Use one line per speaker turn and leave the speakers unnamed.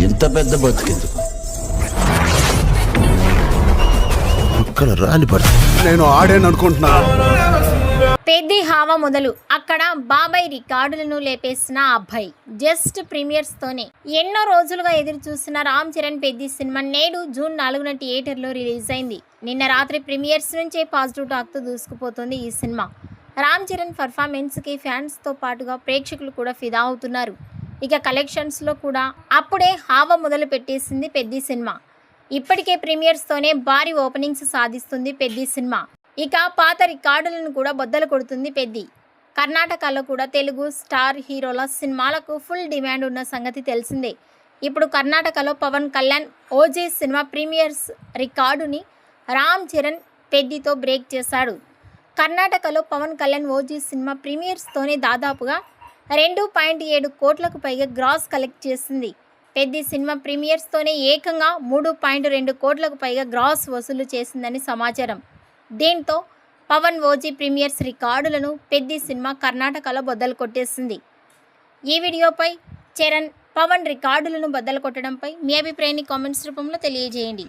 ఇంత పెద్ద బతుకెందుకు? ఇక్కడ రాని పడు. నేను ఆడాను అనుకుంటున్నా.
పెద్ది హావా మొదలు అక్కడ బాబాయ్ రికార్డులను లేపేసిన అబ్బాయి జస్ట్ ప్రీమియర్స్తోనే ఎన్నో రోజులుగా ఎదురు చూసిన రామ్ చరణ్ పెద్ది సినిమా నేడు జూన్ 4న థియేటర్లో రిలీజ్ అయింది. నిన్న రాత్రి ప్రీమియర్స్ నుంచే పాజిటివ్ టాక్తో దూసుకుపోతుంది ఈ సినిమా. రామ్ చరణ్ పర్ఫార్మెన్స్కి ఫ్యాన్స్తో పాటుగా ప్రేక్షకులు కూడా ఫిదా అవుతున్నారు. ఇక కలెక్షన్స్లో కూడా అప్పుడే హావా మొదలు పెట్టేసింది పెద్ది సినిమా. ఇప్పటికే ప్రీమియర్స్తోనే భారీ ఓపెనింగ్స్ సాధిస్తుంది పెద్ది సినిమా. ఇక పాత రికార్డులను కూడా బద్దలు కొడుతుంది పెద్ది. కర్ణాటకలో కూడా తెలుగు స్టార్ హీరోల సినిమాలకు ఫుల్ డిమాండ్ ఉన్న సంగతి తెలిసిందే. ఇప్పుడు కర్ణాటకలో పవన్ కళ్యాణ్ ఓజీ సినిమా ప్రీమియర్స్ రికార్డుని రామ్ చరణ్ పెద్దితో బ్రేక్ చేశాడు. కర్ణాటకలో పవన్ కళ్యాణ్ ఓజీ సినిమా ప్రీమియర్స్తోనే దాదాపుగా 2.7 కోట్లకు పైగా గ్రాస్ కలెక్ట్ చేసింది. పెద్ది సినిమా ప్రీమియర్స్తోనే ఏకంగా 3.2 కోట్లకు పైగా గ్రాస్ వసూలు చేసిందని సమాచారం. దీంతో పవన్ ఓజీ ప్రీమియర్స్ రికార్డులను పెద్ది సినిమా కర్ణాటకలో బద్దలు కొట్టేసింది. ఈ వీడియోపై చరణ్ పవన్ రికార్డులను బద్దలు కొట్టడంపై మీ అభిప్రాయాన్ని కామెంట్స్ రూపంలో తెలియజేయండి.